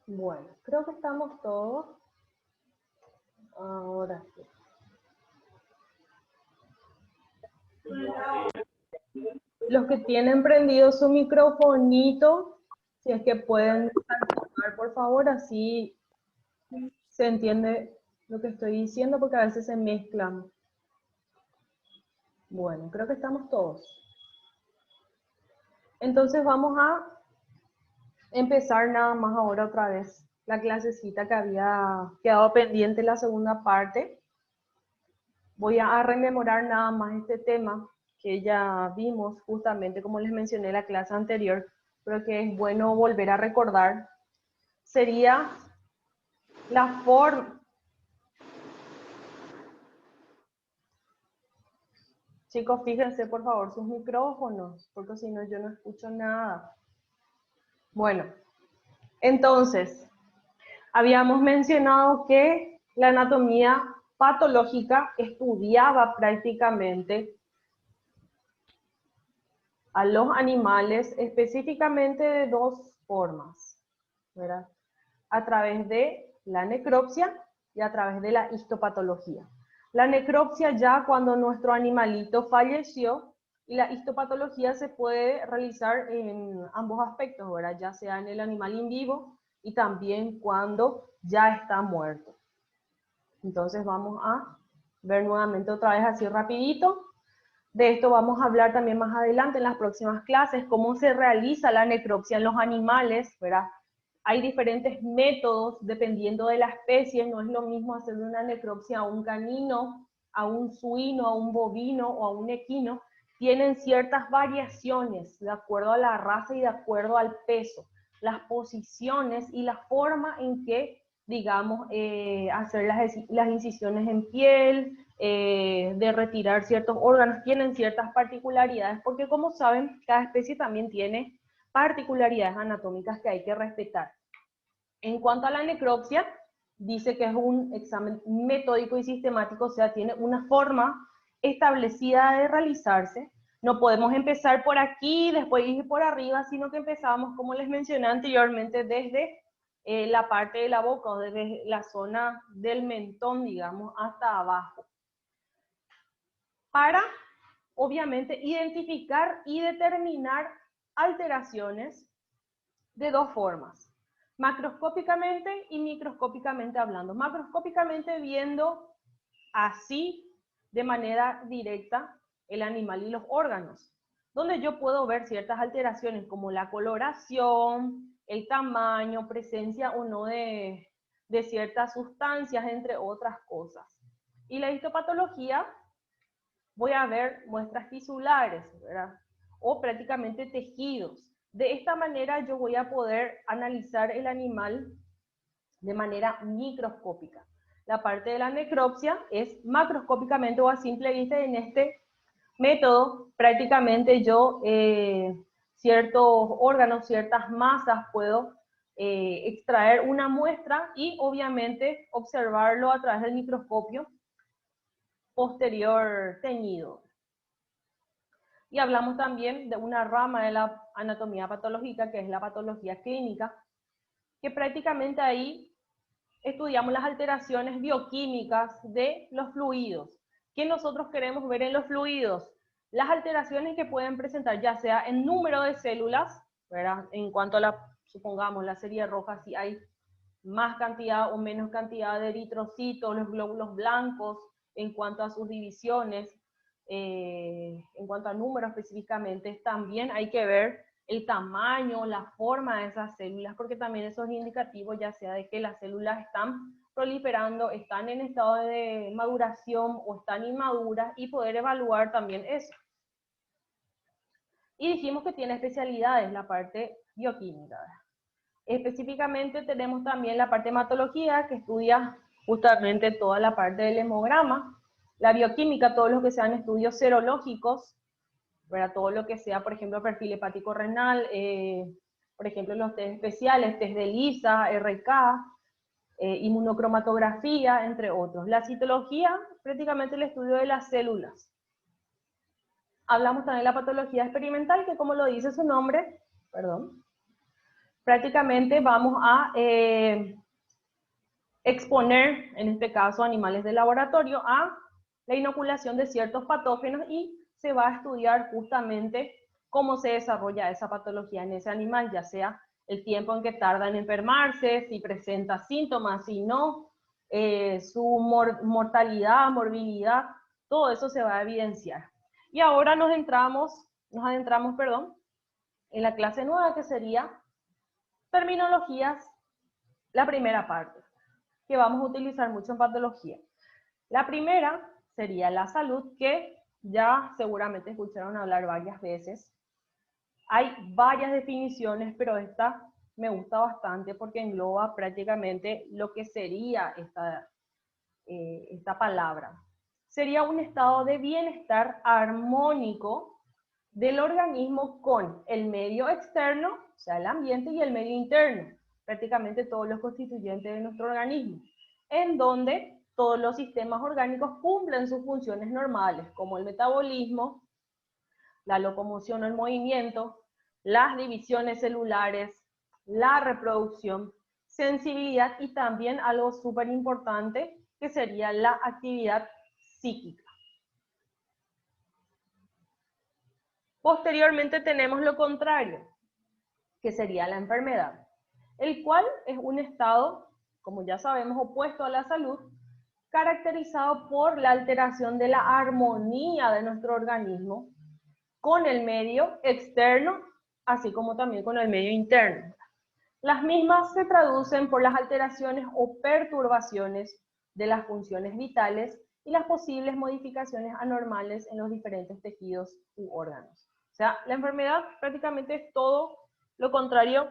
Bueno, creo que estamos todos. Ahora sí. Los que tienen prendido su microfonito, si es que pueden desactivar, por favor, así se entiende lo que estoy diciendo, porque a veces se mezclan. Bueno, creo que estamos todos. Entonces vamos a empezar nada más ahora otra vez la clasecita que había quedado pendiente en la segunda parte. Voy a rememorar nada más este tema que ya vimos justamente, como les mencioné en la clase anterior, pero que es bueno volver a recordar. Sería la forma. Chicos, fíjense por favor sus micrófonos, porque si no yo no escucho nada. Bueno, entonces, habíamos mencionado que la anatomía patológica estudiaba prácticamente a los animales específicamente de dos formas, ¿verdad? A través de la necropsia y a través de la histopatología. La necropsia ya cuando nuestro animalito falleció, y la histopatología se puede realizar en ambos aspectos, ¿verdad? Ya sea en el animal in vivo y también cuando ya está muerto. Entonces vamos a ver nuevamente otra vez así rapidito. De esto vamos a hablar también más adelante en las próximas clases, cómo se realiza la necropsia en los animales, ¿verdad? Hay diferentes métodos dependiendo de la especie, no es lo mismo hacer una necropsia a un canino, a un suino, a un bovino o a un equino. Tienen ciertas variaciones de acuerdo a la raza y de acuerdo al peso, las posiciones y la forma en que, digamos, hacer las incisiones en piel, de retirar ciertos órganos, tienen ciertas particularidades, porque como saben, cada especie también tiene particularidades anatómicas que hay que respetar. En cuanto a la necropsia, dice que es un examen metódico y sistemático, o sea, tiene una forma establecida de realizarse. No podemos empezar por aquí, después ir por arriba, sino que empezamos, como les mencioné anteriormente, desde la parte de la boca, o desde la zona del mentón, digamos, hasta abajo. Para, obviamente, identificar y determinar alteraciones de dos formas, macroscópicamente y microscópicamente hablando. Macroscópicamente viendo así, de manera directa, el animal y los órganos, donde yo puedo ver ciertas alteraciones como la coloración, el tamaño, presencia o no de ciertas sustancias, entre otras cosas. Y la histopatología, voy a ver muestras tisulares, ¿verdad? O prácticamente tejidos. De esta manera yo voy a poder analizar el animal de manera microscópica. La parte de la necropsia es macroscópicamente o a simple vista. En este método prácticamente yo ciertos órganos, ciertas masas puedo extraer una muestra y obviamente observarlo a través del microscopio posterior teñido. Y hablamos también de una rama de la anatomía patológica, que es la patología clínica, que prácticamente ahí estudiamos las alteraciones bioquímicas de los fluidos. ¿Qué nosotros queremos ver en los fluidos? Las alteraciones que pueden presentar, ya sea en número de células, ¿verdad? En cuanto a la, supongamos, la serie roja, si hay más cantidad o menos cantidad de eritrocitos, los glóbulos blancos, en cuanto a sus divisiones, en cuanto a números específicamente, también hay que ver el tamaño, la forma de esas células, porque también eso es indicativo ya sea de que las células están proliferando, están en estado de maduración o están inmaduras, y poder evaluar también eso. Y dijimos que tiene especialidades la parte bioquímica. Específicamente tenemos también la parte de hematología, que estudia justamente toda la parte del hemograma, la bioquímica, todos los que sean estudios serológicos, ¿verdad? Todo lo que sea, por ejemplo, perfil hepático renal, por ejemplo, los test especiales, test de ELISA, RK, inmunocromatografía, entre otros. La citología, prácticamente el estudio de las células. Hablamos también de la patología experimental, que como lo dice su nombre, prácticamente vamos a exponer, en este caso, animales de laboratorio a la inoculación de ciertos patógenos y se va a estudiar justamente cómo se desarrolla esa patología en ese animal, ya sea el tiempo en que tarda en enfermarse, si presenta síntomas, si no, su mortalidad, morbilidad, todo eso se va a evidenciar. Y ahora nos adentramos, en la clase nueva, que sería terminologías, la primera parte, que vamos a utilizar mucho en patología. La primera sería la salud, que ya seguramente escucharon hablar varias veces. Hay varias definiciones, pero esta me gusta bastante porque engloba prácticamente lo que sería esta palabra. Sería un estado de bienestar armónico del organismo con el medio externo, o sea, el ambiente, y el medio interno, prácticamente todos los constituyentes de nuestro organismo, en donde todos los sistemas orgánicos cumplen sus funciones normales, como el metabolismo, la locomoción o el movimiento, las divisiones celulares, la reproducción, sensibilidad y también algo súper importante que sería la actividad psíquica. Posteriormente tenemos lo contrario, que sería la enfermedad, el cual es un estado, como ya sabemos, opuesto a la salud, caracterizado por la alteración de la armonía de nuestro organismo con el medio externo, así como también con el medio interno. Las mismas se traducen por las alteraciones o perturbaciones de las funciones vitales y las posibles modificaciones anormales en los diferentes tejidos u órganos. O sea, la enfermedad prácticamente es todo lo contrario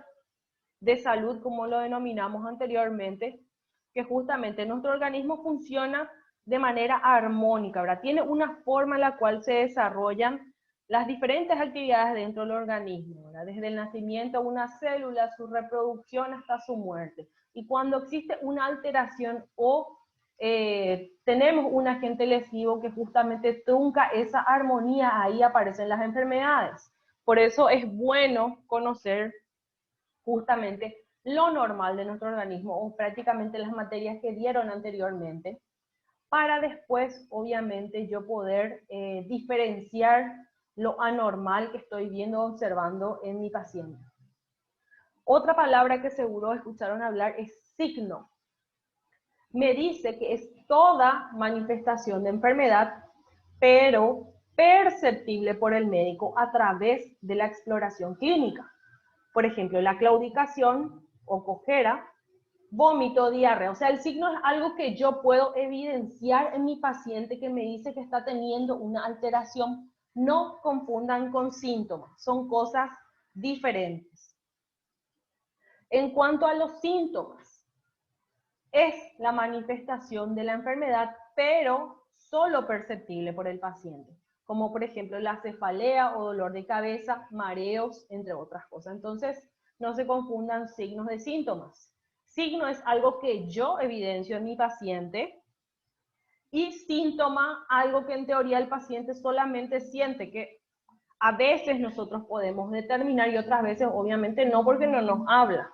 de salud, como lo denominamos anteriormente, que justamente nuestro organismo funciona de manera armónica, ¿verdad? Tiene una forma en la cual se desarrollan las diferentes actividades dentro del organismo, ¿verdad? Desde el nacimiento de una célula, su reproducción hasta su muerte. Y cuando existe una alteración o tenemos un agente lesivo que justamente trunca esa armonía, ahí aparecen las enfermedades. Por eso es bueno conocer justamente lo normal de nuestro organismo o prácticamente las materias que dieron anteriormente, para después, obviamente, yo poder diferenciar lo anormal que estoy viendo o observando en mi paciente. Otra palabra que seguro escucharon hablar es signo. Me dice que es toda manifestación de enfermedad, pero perceptible por el médico a través de la exploración clínica. Por ejemplo, la claudicación o cojera, vómito, diarrea. O sea, el signo es algo que yo puedo evidenciar en mi paciente que me dice que está teniendo una alteración. No confundan con síntomas, son cosas diferentes. En cuanto a los síntomas, es la manifestación de la enfermedad, pero solo perceptible por el paciente, como por ejemplo la cefalea o dolor de cabeza, mareos, entre otras cosas. Entonces, no se confundan signos de síntomas. Signo es algo que yo evidencio en mi paciente, y síntoma, algo que en teoría el paciente solamente siente, que a veces nosotros podemos determinar y otras veces obviamente no, porque no nos habla.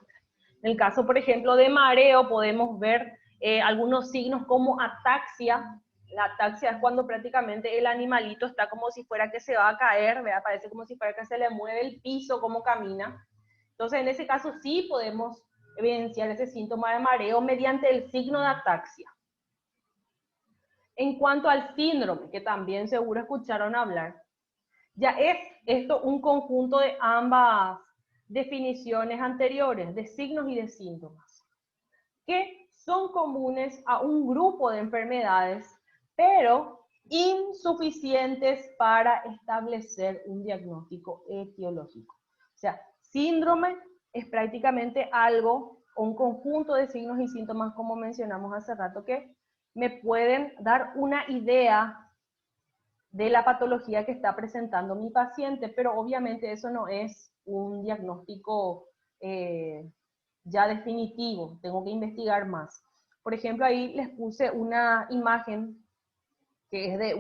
En el caso, por ejemplo, de mareo, podemos ver algunos signos como ataxia. La ataxia es cuando prácticamente el animalito está como si fuera que se va a caer, ¿verdad? Parece como si fuera que se le mueve el piso, como camina. Entonces, en ese caso sí podemos evidenciar ese síntoma de mareo mediante el signo de ataxia. En cuanto al síndrome, que también seguro escucharon hablar, ya es esto un conjunto de ambas definiciones anteriores, de signos y de síntomas, que son comunes a un grupo de enfermedades, pero insuficientes para establecer un diagnóstico etiológico. O sea, síndrome es prácticamente algo, o un conjunto de signos y síntomas, como mencionamos hace rato, que me pueden dar una idea de la patología que está presentando mi paciente, pero obviamente eso no es un diagnóstico ya definitivo, tengo que investigar más. Por ejemplo, ahí les puse una imagen que es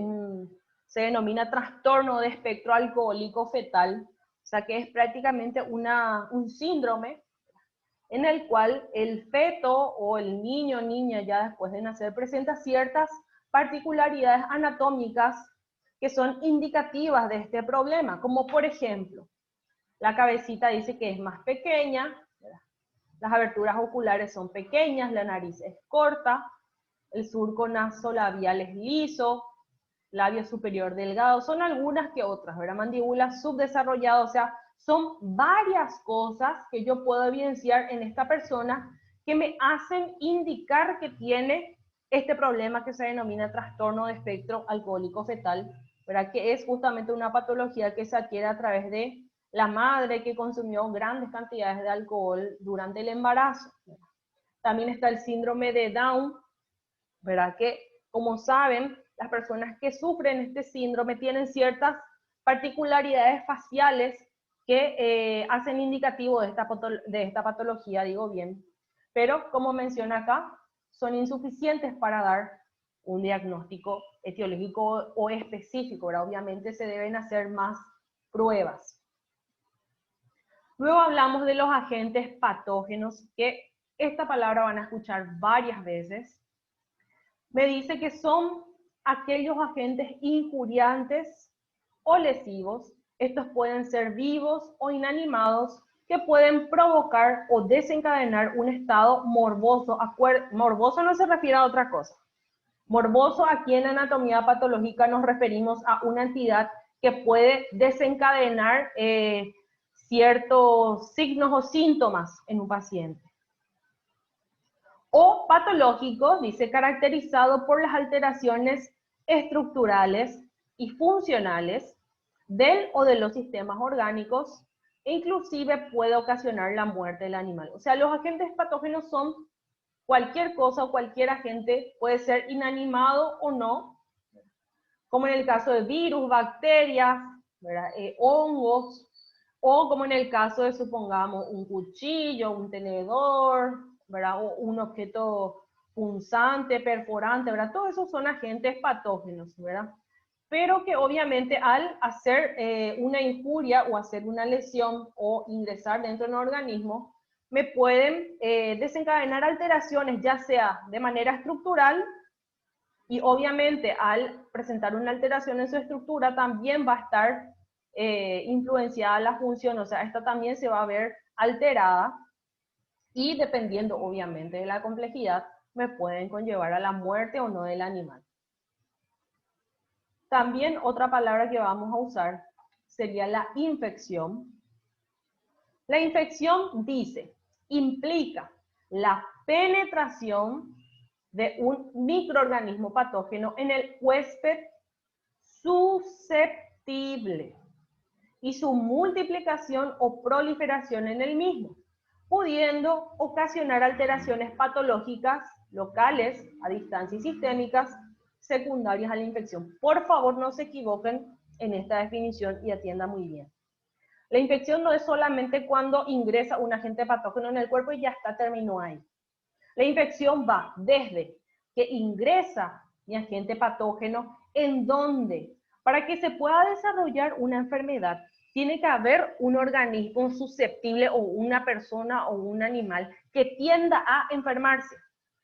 se denomina trastorno de espectro alcohólico fetal, o sea que es prácticamente un síndrome en el cual el feto o el niño o niña ya después de nacer presenta ciertas particularidades anatómicas que son indicativas de este problema, como por ejemplo, la cabecita dice que es más pequeña, las aberturas oculares son pequeñas, la nariz es corta, el surco nasolabial es liso, labio superior delgado, son algunas que otras, ¿verdad? Mandíbula subdesarrollada, o sea, son varias cosas que yo puedo evidenciar en esta persona que me hacen indicar que tiene este problema que se denomina trastorno de espectro alcohólico fetal, ¿verdad? Que es justamente una patología que se adquiere a través de la madre que consumió grandes cantidades de alcohol durante el embarazo. También está el síndrome de Down, ¿verdad? Que, como saben, las personas que sufren este síndrome tienen ciertas particularidades faciales que hacen indicativo de esta patología, digo bien, pero como menciona acá, son insuficientes para dar un diagnóstico etiológico o específico, ¿verdad? Obviamente se deben hacer más pruebas. Luego hablamos de los agentes patógenos, que esta palabra van a escuchar varias veces. Me dice que son aquellos agentes injuriantes o lesivos. Estos pueden ser vivos o inanimados que pueden provocar o desencadenar un estado morboso. Morboso no se refiere a otra cosa. Morboso, aquí en anatomía patológica nos referimos a una entidad que puede desencadenar ciertos signos o síntomas en un paciente. O patológico, dice, caracterizado por las alteraciones estructurales y funcionales del o de los sistemas orgánicos, e inclusive puede ocasionar la muerte del animal. O sea, los agentes patógenos son cualquier cosa o cualquier agente, puede ser inanimado o no, como en el caso de virus, bacterias, hongos, o como en el caso de, supongamos, un cuchillo, un tenedor, ¿verdad? O un objeto punzante, perforante, ¿verdad? Todos esos son agentes patógenos, ¿verdad? Pero que obviamente al hacer una injuria o hacer una lesión o ingresar dentro de un organismo, me pueden desencadenar alteraciones, ya sea de manera estructural, y obviamente al presentar una alteración en su estructura también va a estar influenciada la función, o sea, esta también se va a ver alterada, y dependiendo obviamente de la complejidad, me pueden conllevar a la muerte o no del animal. También otra palabra que vamos a usar sería la infección. La infección dice, implica la penetración de un microorganismo patógeno en el huésped susceptible y su multiplicación o proliferación en el mismo, pudiendo ocasionar alteraciones patológicas locales, a distancia y sistémicas, secundarias a la infección. Por favor, no se equivoquen en esta definición y atiendan muy bien. La infección no es solamente cuando ingresa un agente patógeno en el cuerpo y ya está, terminó ahí. La infección va desde que ingresa mi agente patógeno, en donde, para que se pueda desarrollar una enfermedad, tiene que haber un organismo susceptible o una persona o un animal que tienda a enfermarse,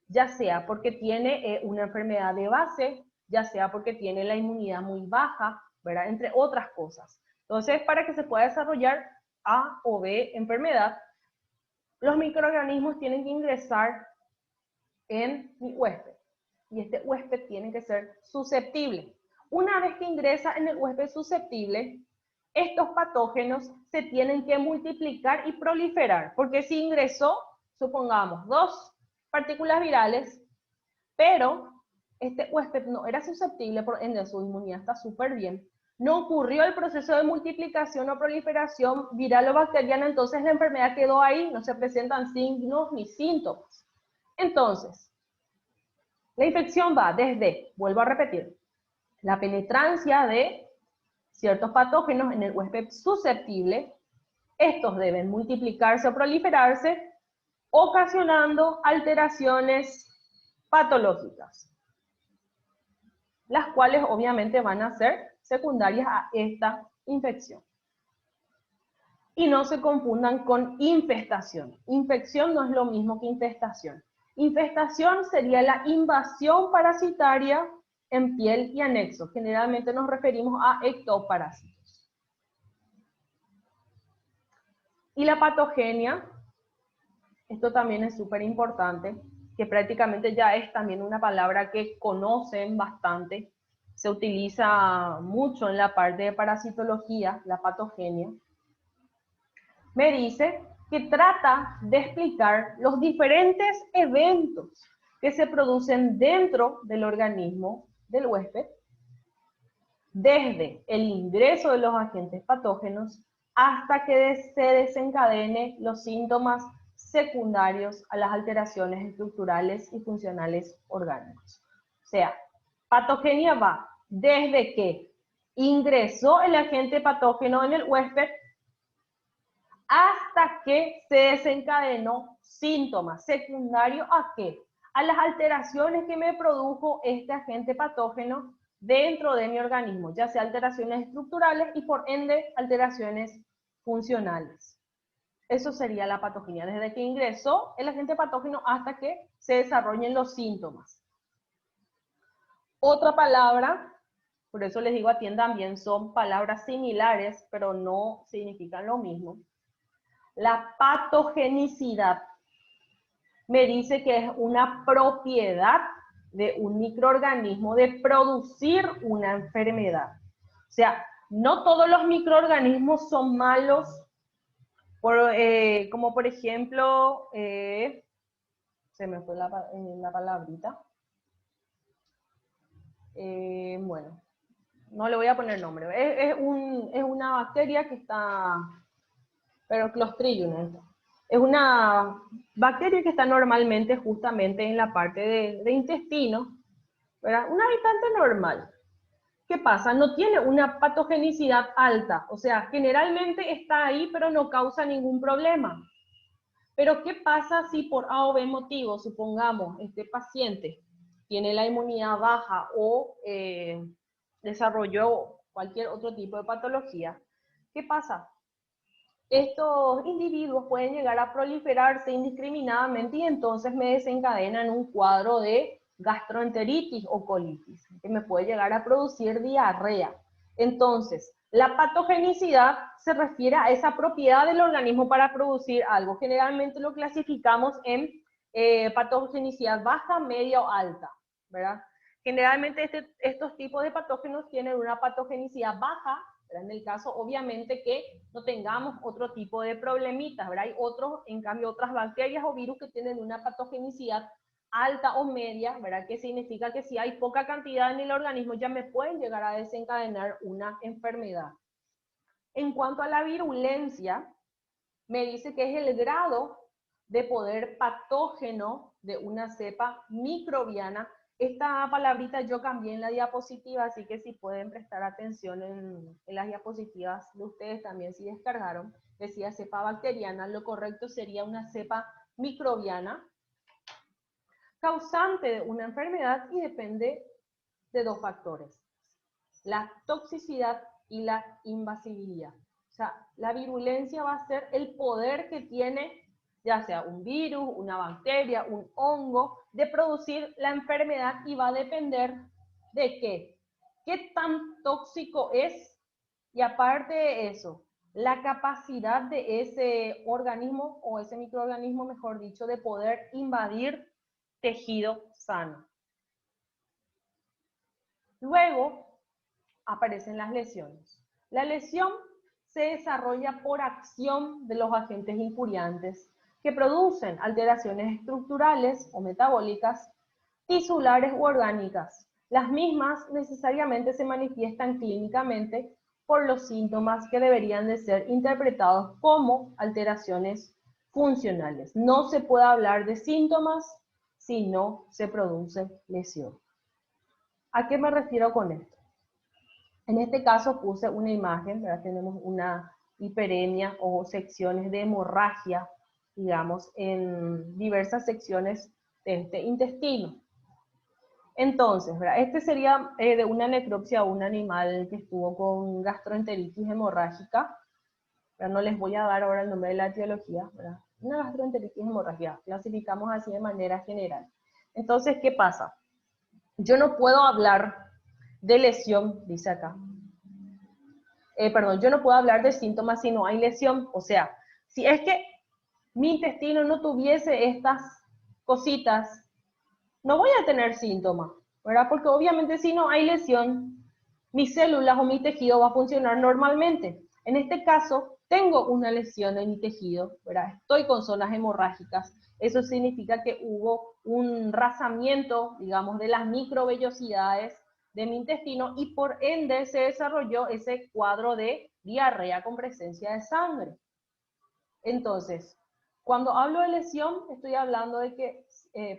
ya sea porque tiene una enfermedad de base, ya sea porque tiene la inmunidad muy baja, ¿verdad? Entre otras cosas. Entonces, para que se pueda desarrollar A o B enfermedad, los microorganismos tienen que ingresar en mi huésped. Y este huésped tiene que ser susceptible. Una vez que ingresa en el huésped susceptible, estos patógenos se tienen que multiplicar y proliferar. Porque si ingresó, supongamos, 2 partículas virales, pero este huésped no era susceptible, por ende su inmunidad está súper bien, no ocurrió el proceso de multiplicación o proliferación viral o bacteriana, entonces la enfermedad quedó ahí, no se presentan signos ni síntomas. Entonces, la infección va desde, vuelvo a repetir, la penetrancia de ciertos patógenos en el huésped susceptible, Estos deben multiplicarse o proliferarse, ocasionando alteraciones patológicas, las cuales obviamente van a ser secundarias a esta infección. Y no se confundan con infestación. Infección no es lo mismo que infestación. Infestación sería la invasión parasitaria en piel y anexos. Generalmente nos referimos a ectoparásitos. Y la patogenia, esto también es súper importante, que prácticamente ya es también una palabra que conocen bastante, se utiliza mucho en la parte de parasitología, la patogenia. Me dice que trata de explicar los diferentes eventos que se producen dentro del organismo del huésped, desde el ingreso de los agentes patógenos hasta que se desencadenen los síntomas secundarios a las alteraciones estructurales y funcionales orgánicos. O sea, patogenia va desde que ingresó el agente patógeno en el huésped hasta que se desencadenó síntomas secundarios ¿a qué? A las alteraciones que me produjo este agente patógeno dentro de mi organismo, ya sea alteraciones estructurales y por ende alteraciones funcionales. Eso sería la patogenia, desde que ingresó el agente patógeno hasta que se desarrollen los síntomas. Otra palabra, por eso les digo, atiendan bien, son palabras similares, pero no significan lo mismo. La patogenicidad me dice que es una propiedad de un microorganismo de producir una enfermedad. O sea, no todos los microorganismos son malos, como por ejemplo, se me fue la palabrita. Bueno, no le voy a poner nombre. Es una bacteria que está... pero Clostridium es una bacteria que está normalmente justamente en la parte de intestino, ¿verdad? Un habitante normal. ¿Qué pasa? No tiene una patogenicidad alta, o sea, generalmente está ahí pero no causa ningún problema. Pero ¿qué pasa si por A o B motivo, supongamos, este paciente tiene la inmunidad baja o desarrolló cualquier otro tipo de patología? ¿Qué pasa? Estos individuos pueden llegar a proliferarse indiscriminadamente y entonces me desencadenan un cuadro de gastroenteritis o colitis, que me puede llegar a producir diarrea. Entonces, la patogenicidad se refiere a esa propiedad del organismo para producir algo. Generalmente lo clasificamos en patogenicidad baja, media o alta, ¿verdad? Generalmente estos tipos de patógenos tienen una patogenicidad baja, en el caso, obviamente, que no tengamos otro tipo de problemitas, ¿verdad? Hay otros, en cambio, otras bacterias o virus que tienen una patogenicidad alta o media, ¿verdad? Que significa que si hay poca cantidad en el organismo ya me pueden llegar a desencadenar una enfermedad. En cuanto a la virulencia, me dice que es el grado de poder patógeno de una cepa microbiana. Esta palabrita yo cambié en la diapositiva, así que si pueden prestar atención en las diapositivas de ustedes también si descargaron, decía cepa bacteriana, lo correcto sería una cepa microbiana, causante de una enfermedad y depende de dos factores, la toxicidad y la invasibilidad. O sea, la virulencia va a ser el poder que tiene ya sea un virus, una bacteria, un hongo, de producir la enfermedad y va a depender de qué. ¿Qué tan tóxico es? Y aparte de eso, la capacidad de ese organismo o ese microorganismo, mejor dicho, de poder invadir tejido sano. Luego aparecen las lesiones. La lesión se desarrolla por acción de los agentes injuriantes que producen alteraciones estructurales o metabólicas, tisulares u orgánicas. Las mismas necesariamente se manifiestan clínicamente por los síntomas que deberían de ser interpretados como alteraciones funcionales. No se puede hablar de síntomas si no se produce lesión. ¿A qué me refiero con esto? En este caso puse una imagen, ¿verdad? Tenemos una hiperemia o secciones de hemorragia, digamos, en diversas secciones de este intestino. Entonces, ¿verdad? Este sería de una necropsia a un animal que estuvo con gastroenteritis hemorrágica. Pero no les voy a dar ahora el nombre de la etiología, ¿verdad? Una gastroenteritis hemorrágica, clasificamos así de manera general. Entonces, ¿qué pasa? Yo no puedo hablar de lesión, dice acá. Perdón, yo no puedo hablar de síntomas si no hay lesión. O sea, si es que mi intestino no tuviese estas cositas, no voy a tener síntomas, ¿verdad? Porque obviamente si no hay lesión, mis células o mi tejido va a funcionar normalmente. En este caso, tengo una lesión en mi tejido, ¿verdad? Estoy con zonas hemorrágicas. Eso significa que hubo un rasamiento, digamos, de las microvellosidades de mi intestino y por ende se desarrolló ese cuadro de diarrea con presencia de sangre. Entonces, cuando hablo de lesión, estoy hablando de que,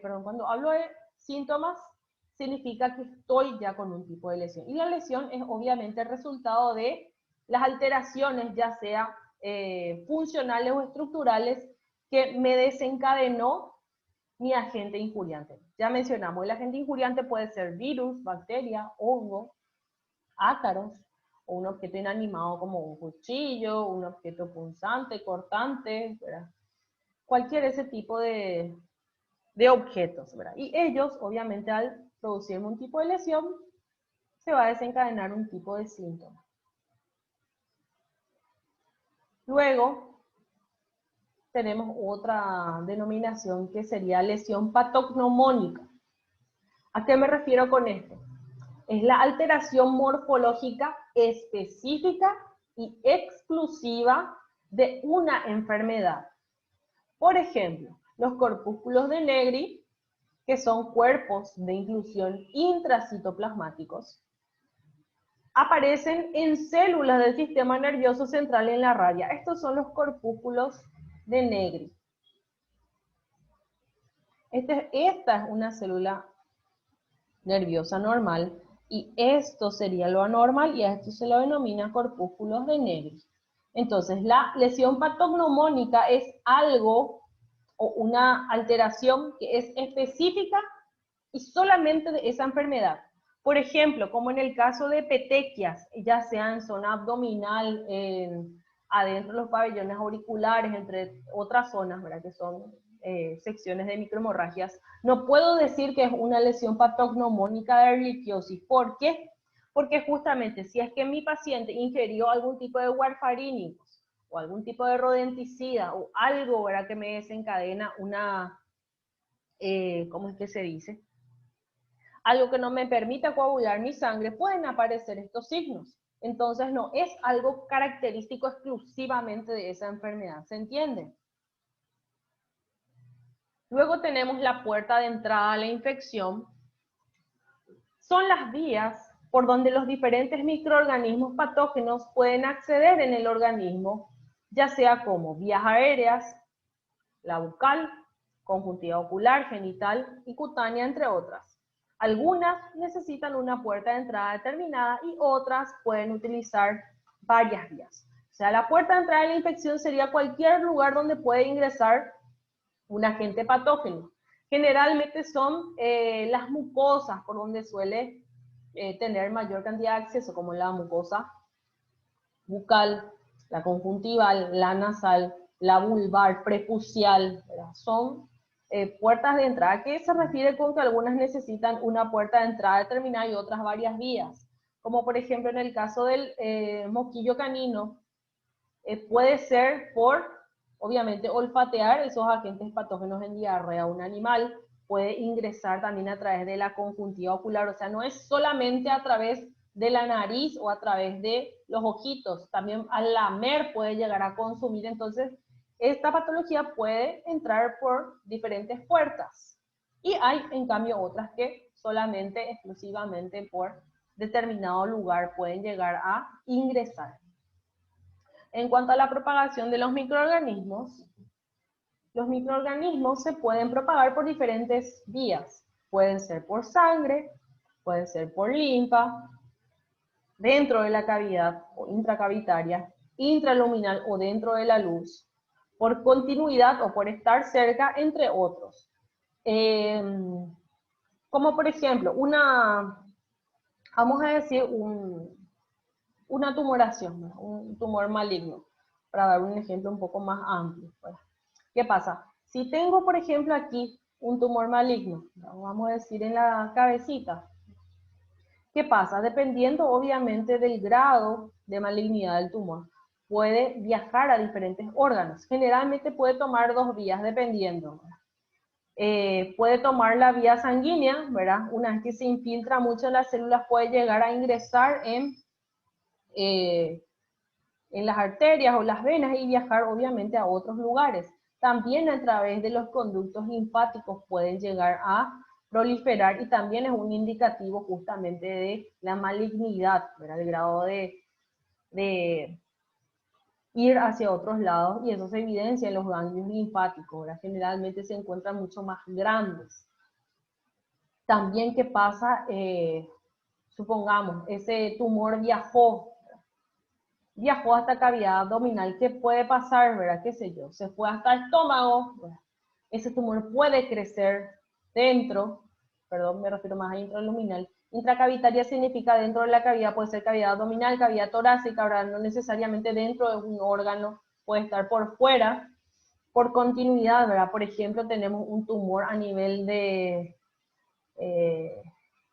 cuando hablo de síntomas, significa que estoy ya con un tipo de lesión. Y la lesión es obviamente el resultado de las alteraciones, ya sea funcionales o estructurales, que me desencadenó mi agente injuriante. Ya mencionamos, el agente injuriante puede ser virus, bacteria, hongo, ácaros, o un objeto inanimado como un cuchillo, un objeto punzante, cortante, ¿verdad? Cualquier ese tipo de objetos, ¿verdad? Y ellos, obviamente, al producir un tipo de lesión, se va a desencadenar un tipo de síntoma. Luego, tenemos otra denominación que sería lesión patognomónica. ¿A qué me refiero con esto? Es la alteración morfológica específica y exclusiva de una enfermedad. Por ejemplo, los corpúsculos de Negri, que son cuerpos de inclusión intracitoplasmáticos, aparecen en células del sistema nervioso central en la rabia. Estos son los corpúsculos de Negri. Esta es una célula nerviosa normal y esto sería lo anormal y a esto se lo denomina corpúsculos de Negri. Entonces, la lesión patognomónica es algo o una alteración que es específica y solamente de esa enfermedad. Por ejemplo, como en el caso de petequias, ya sea en zona abdominal, adentro de los pabellones auriculares, entre otras zonas, ¿verdad? Que son secciones de microhemorragias, no puedo decir que es una lesión patognomónica de erliquiosis. ¿Por qué? Porque justamente si es que mi paciente ingirió algún tipo de warfarínicos o algún tipo de rodenticida o algo, ¿verdad? Que me desencadena una, ¿cómo es que se dice? Algo que no me permita coagular mi sangre, pueden aparecer estos signos. Entonces no es algo característico exclusivamente de esa enfermedad, ¿se entiende? Luego tenemos la puerta de entrada a la infección. Son las vías por donde los diferentes microorganismos patógenos pueden acceder en el organismo, ya sea como vías aéreas, la bucal, conjuntiva ocular, genital y cutánea, entre otras. Algunas necesitan una puerta de entrada determinada y otras pueden utilizar varias vías. O sea, la puerta de entrada de la infección sería cualquier lugar donde puede ingresar un agente patógeno. Generalmente son las mucosas por donde suele tener mayor cantidad de acceso, como la mucosa bucal, la conjuntival, la nasal, la vulvar, prepucial, ¿verdad? Son puertas de entrada, que se refiere con que algunas necesitan una puerta de entrada determinada y otras varias vías. Como por ejemplo en el caso del mosquillo canino, puede ser por, obviamente, olfatear esos agentes patógenos en diarrea. Un animal puede ingresar también a través de la conjuntiva ocular, o sea, no es solamente a través de la nariz o a través de los ojitos, también al lamer puede llegar a consumir. Entonces, esta patología puede entrar por diferentes puertas. Y hay, en cambio, otras que solamente, exclusivamente por determinado lugar pueden llegar a ingresar. En cuanto a la propagación de los microorganismos se pueden propagar por diferentes vías. Pueden ser por sangre, pueden ser por linfa, dentro de la cavidad o intracavitaria, intraluminal o dentro de la luz, por continuidad o por estar cerca, entre otros. Como por ejemplo, vamos a decir, una tumoración, ¿no? Un tumor maligno, para dar un ejemplo un poco más amplio. ¿Qué pasa? Si tengo, por ejemplo, aquí un tumor maligno, ¿no? Vamos a decir en la cabecita, ¿qué pasa? Dependiendo obviamente del grado de malignidad del tumor, puede viajar a diferentes órganos. Generalmente puede tomar 2 vías, dependiendo. Puede tomar la vía sanguínea, ¿verdad? Una vez que se infiltra mucho en las células, puede llegar a ingresar en las arterias o las venas y viajar obviamente a otros lugares. También a través de los conductos linfáticos pueden llegar a proliferar y también es un indicativo justamente de la malignidad, ¿verdad? El grado de ir hacia otros lados, y eso se evidencia en los ganglios linfáticos, ¿verdad? Generalmente se encuentran mucho más grandes. También, ¿qué pasa? Supongamos, ese tumor viajó hasta cavidad abdominal. ¿Qué puede pasar, verdad? ¿Qué sé yo? Se fue hasta el estómago, ¿verdad? Ese tumor puede crecer dentro, perdón, me refiero más a intraluminal. Intracavitaria significa dentro de la cavidad, puede ser cavidad abdominal, cavidad torácica, ¿verdad? No necesariamente dentro de un órgano, puede estar por fuera, por continuidad, ¿verdad? Por ejemplo, tenemos un tumor a nivel de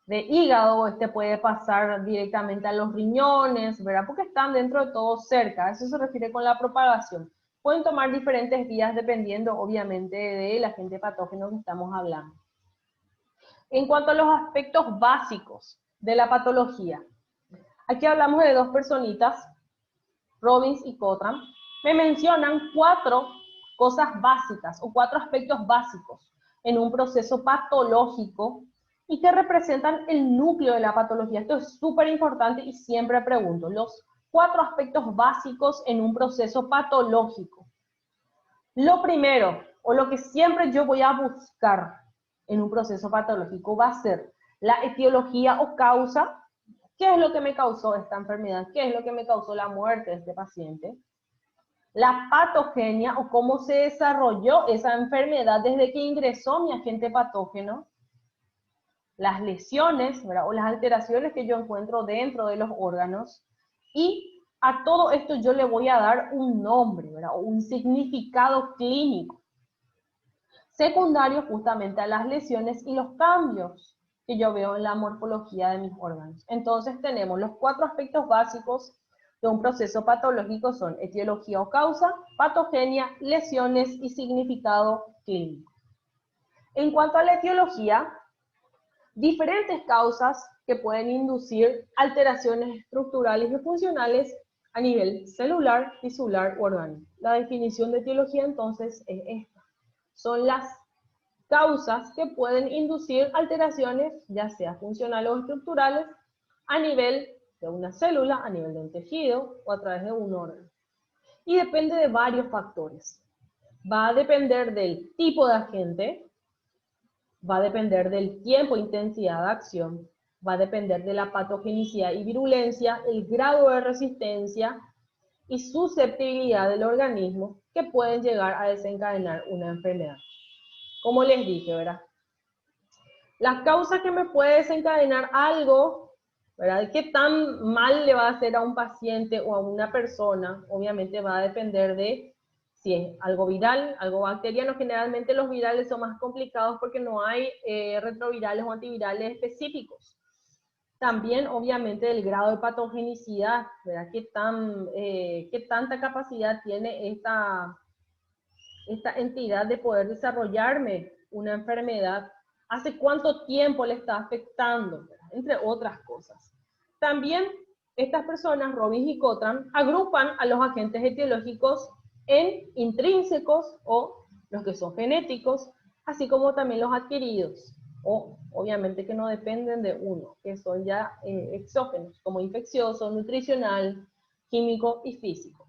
hígado, este puede pasar directamente a los riñones, ¿verdad? Porque están dentro de todo cerca, eso se refiere con la propagación. Pueden tomar diferentes vías dependiendo, obviamente, del agente patógeno que estamos hablando. En cuanto a los aspectos básicos de la patología, aquí hablamos de 2 personitas, Robbins y Cotram, me mencionan 4 cosas básicas o 4 aspectos básicos en un proceso patológico y que representan el núcleo de la patología. Esto es súper importante y siempre pregunto, los 4 aspectos básicos en un proceso patológico. Lo primero, o lo que siempre yo voy a buscar en un proceso patológico, va a ser la etiología o causa. ¿Qué es lo que me causó esta enfermedad? ¿Qué es lo que me causó la muerte de este paciente? La patogenia o cómo se desarrolló esa enfermedad desde que ingresó mi agente patógeno. Las lesiones, ¿verdad? O las alteraciones que yo encuentro dentro de los órganos, y a todo esto yo le voy a dar un nombre, ¿verdad? O un significado clínico, secundario justamente a las lesiones y los cambios que yo veo en la morfología de mis órganos. Entonces tenemos los 4 aspectos básicos de un proceso patológico, son etiología o causa, patogenia, lesiones y significado clínico. En cuanto a la etiología, diferentes causas que pueden inducir alteraciones estructurales y funcionales a nivel celular, tisular o orgánico. La definición de etiología entonces es esta. Son las causas que pueden inducir alteraciones, ya sea funcionales o estructurales, a nivel de una célula, a nivel de un tejido o a través de un órgano. Y depende de varios factores. Va a depender del tipo de agente, va a depender del tiempo e intensidad de acción, va a depender de la patogenicidad y virulencia, el grado de resistencia y susceptibilidad del organismo que pueden llegar a desencadenar una enfermedad. Como les dije, ¿verdad? Las causas que me puede desencadenar algo, ¿verdad? ¿Qué tan mal le va a hacer a un paciente o a una persona? Obviamente va a depender de si es algo viral, algo bacteriano. Generalmente los virales son más complicados porque no hay retrovirales o antivirales específicos. También, obviamente, del grado de patogenicidad, ¿verdad? ¿Qué tanta capacidad tiene esta entidad de poder desarrollarme una enfermedad? ¿Hace cuánto tiempo le está afectando? ¿Verdad? Entre otras cosas. También estas personas, Robbins y Cotram, agrupan a los agentes etiológicos en intrínsecos o los que son genéticos, así como también los adquiridos, o obviamente que no dependen de uno, que son ya exógenos, como infeccioso, nutricional, químico y físico.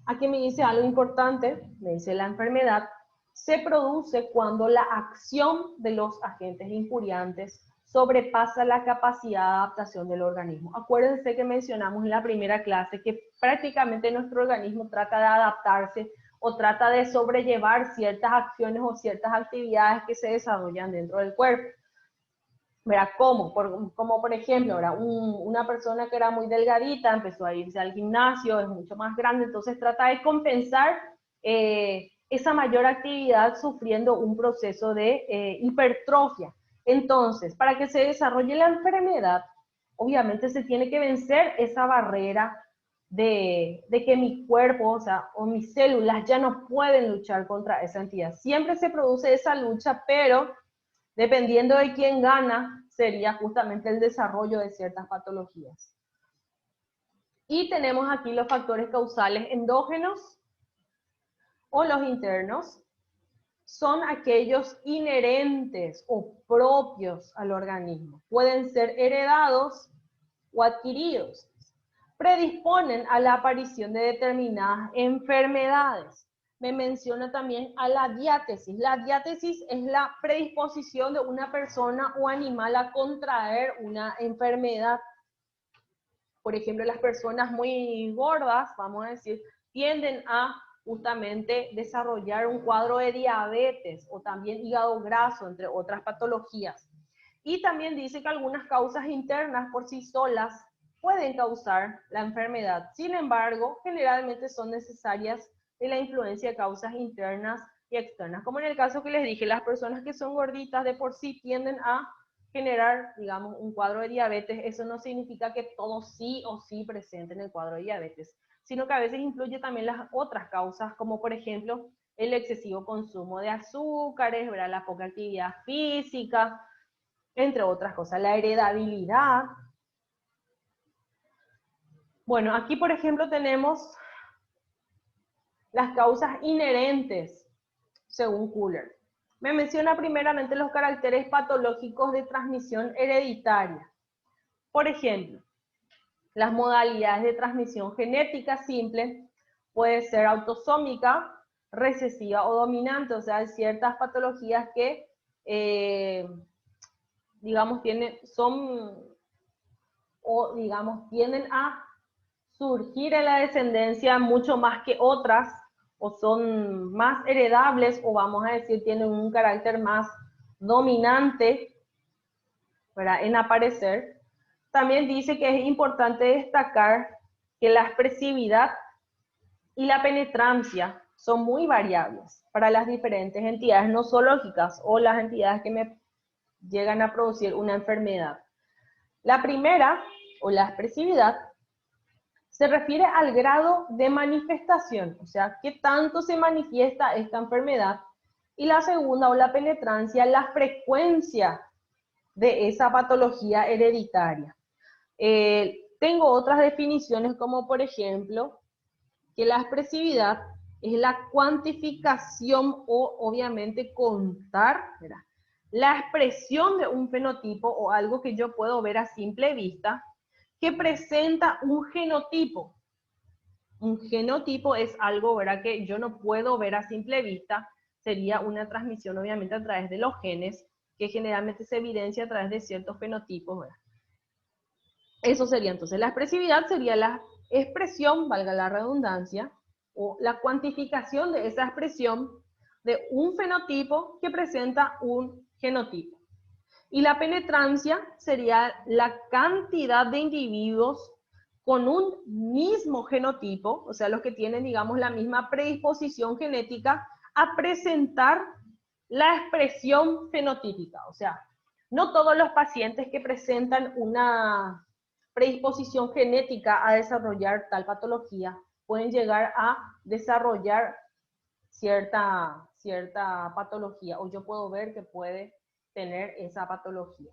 Aquí me dice algo importante, me dice la enfermedad se produce cuando la acción de los agentes injuriantes sobrepasa la capacidad de adaptación del organismo. Acuérdense que mencionamos en la primera clase que prácticamente nuestro organismo trata de adaptarse o trata de sobrellevar ciertas acciones o ciertas actividades que se desarrollan dentro del cuerpo. ¿Verá cómo? Como por ejemplo, ¿verdad? Una persona que era muy delgadita empezó a irse al gimnasio, es mucho más grande, entonces trata de compensar esa mayor actividad sufriendo un proceso de hipertrofia. Entonces, para que se desarrolle la enfermedad, obviamente se tiene que vencer esa barrera de que mi cuerpo, o mis células ya no pueden luchar contra esa entidad. Siempre se produce esa lucha, pero dependiendo de quién gana, sería justamente el desarrollo de ciertas patologías. Y tenemos aquí los factores causales endógenos o los internos. Son aquellos inherentes o propios al organismo. Pueden ser heredados o adquiridos. Predisponen a la aparición de determinadas enfermedades. Me menciona también a la diátesis. La diátesis es la predisposición de una persona o animal a contraer una enfermedad. Por ejemplo, las personas muy gordas, vamos a decir, tienden a justamente desarrollar un cuadro de diabetes o también hígado graso, entre otras patologías. Y también dice que algunas causas internas por sí solas pueden causar la enfermedad. Sin embargo, generalmente son necesarias de la influencia de causas internas y externas. Como en el caso que les dije, las personas que son gorditas de por sí tienden a generar, digamos, un cuadro de diabetes. Eso no significa que todos sí o sí presenten el cuadro de diabetes, sino que a veces influye también las otras causas, como por ejemplo el excesivo consumo de azúcares, ¿verdad? La poca actividad física, entre otras cosas, la heredabilidad. Bueno, aquí por ejemplo tenemos las causas inherentes, según Kuller. Me menciona primeramente los caracteres patológicos de transmisión hereditaria. Por ejemplo, las modalidades de transmisión genética simple puede ser autosómica, recesiva o dominante, o sea, hay ciertas patologías que, digamos, tienden a surgir en la descendencia mucho más que otras, o son más heredables, o vamos a decir, tienen un carácter más dominante, ¿verdad?, en aparecer. También dice que es importante destacar que la expresividad y la penetrancia son muy variables para las diferentes entidades nosológicas o las entidades que me llegan a producir una enfermedad. La primera, o la expresividad, se refiere al grado de manifestación, o sea, qué tanto se manifiesta esta enfermedad. Y la segunda, o la penetrancia, la frecuencia de esa patología hereditaria. Tengo otras definiciones como por ejemplo que la expresividad es la cuantificación o obviamente contar, ¿verdad?, la expresión de un fenotipo o algo que yo puedo ver a simple vista que presenta un genotipo. Un genotipo es algo, ¿verdad?, que yo no puedo ver a simple vista. Sería una transmisión obviamente a través de los genes que generalmente se evidencia a través de ciertos fenotipos, ¿verdad? Eso sería entonces, la expresividad sería la expresión, valga la redundancia, o la cuantificación de esa expresión de un fenotipo que presenta un genotipo. Y la penetrancia sería la cantidad de individuos con un mismo genotipo, o sea, los que tienen, digamos, la misma predisposición genética a presentar la expresión fenotípica. O sea, no todos los pacientes que presentan una predisposición genética a desarrollar tal patología pueden llegar a desarrollar cierta patología, o yo puedo ver que puede tener esa patología.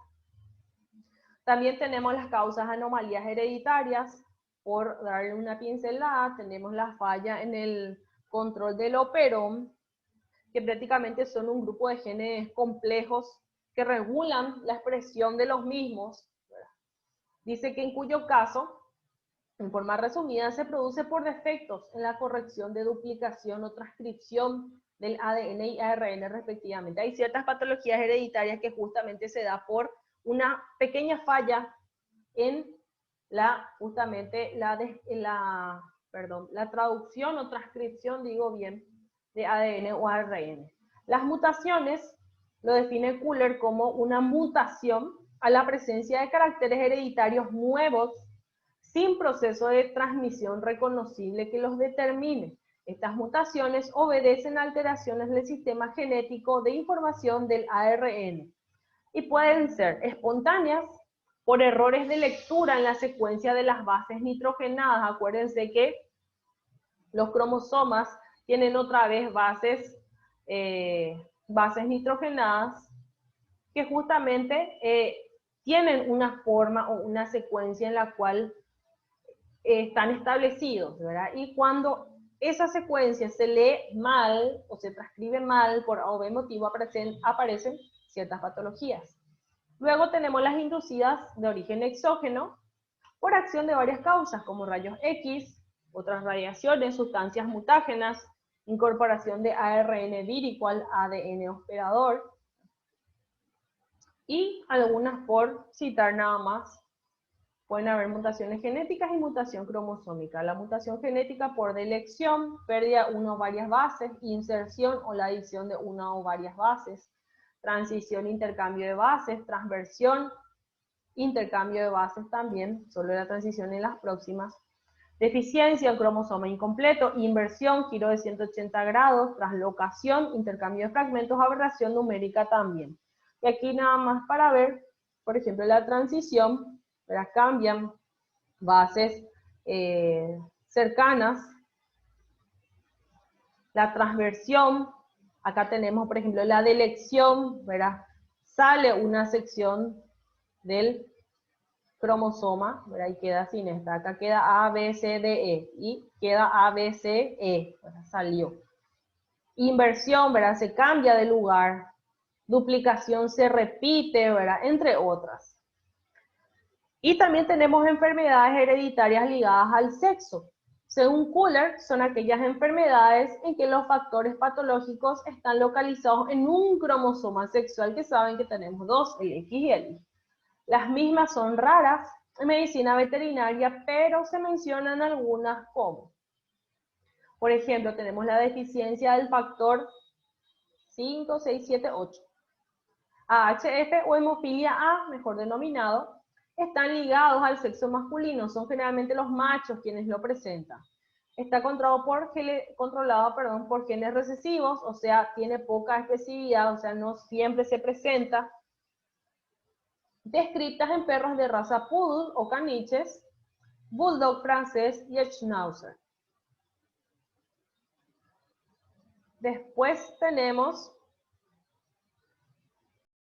También tenemos las causas anomalías hereditarias. Por darle una pincelada, tenemos la falla en el control del operón, que prácticamente son un grupo de genes complejos que regulan la expresión de los mismos. Dice que en cuyo caso, en forma resumida, se produce por defectos en la corrección de duplicación o transcripción del ADN y ARN respectivamente. Hay ciertas patologías hereditarias que justamente se da por una pequeña falla en justamente la traducción o transcripción, digo bien, de ADN o ARN. Las mutaciones lo define Kuller como una mutación a la presencia de caracteres hereditarios nuevos sin proceso de transmisión reconocible que los determine. Estas mutaciones obedecen a alteraciones del sistema genético de información del ARN y pueden ser espontáneas por errores de lectura en la secuencia de las bases nitrogenadas. Acuérdense que los cromosomas tienen otra vez bases nitrogenadas que justamente tienen una forma o una secuencia en la cual están establecidos, ¿verdad? Y cuando esa secuencia se lee mal o se transcribe mal por A o B motivo, aparecen ciertas patologías. Luego tenemos las inducidas de origen exógeno por acción de varias causas, como rayos X, otras radiaciones, sustancias mutágenas, incorporación de ARN vírico al ADN hospedador, y algunas por citar nada más. Pueden haber mutaciones genéticas y mutación cromosómica. La mutación genética por delección, pérdida de una o varias bases, inserción o la adición de una o varias bases, transición, intercambio de bases, transversión, intercambio de bases también, solo la transición en las próximas, deficiencia, un cromosoma incompleto, inversión, giro de 180 grados, translocación, intercambio de fragmentos, aberración numérica también. Y aquí nada más para ver, por ejemplo, la transición, ¿verdad? Cambian bases cercanas. La transversión, acá tenemos, por ejemplo, la delección, ¿verdad? Sale una sección del cromosoma, ¿verdad? Y queda sin esta. Acá queda A, B, C, D, E. Y queda A, B, C, E. ¿Verdad? Salió. Inversión, ¿verdad? Se cambia de lugar. Duplicación se repite, ¿verdad? Entre otras. Y también tenemos enfermedades hereditarias ligadas al sexo. Según Kuller, son aquellas enfermedades en que los factores patológicos están localizados en un cromosoma sexual, que saben que tenemos dos, el X y el Y. Las mismas son raras en medicina veterinaria, pero se mencionan algunas como, por ejemplo, tenemos la deficiencia del factor 5, 6, 7, 8. AHF o hemofilia A, mejor denominado, están ligados al sexo masculino, son generalmente los machos quienes lo presentan. Está controlado por genes recesivos, o sea, tiene poca expresividad, o sea, no siempre se presenta. Descritas en perros de raza poodle o caniches, bulldog francés y schnauzer. Después tenemos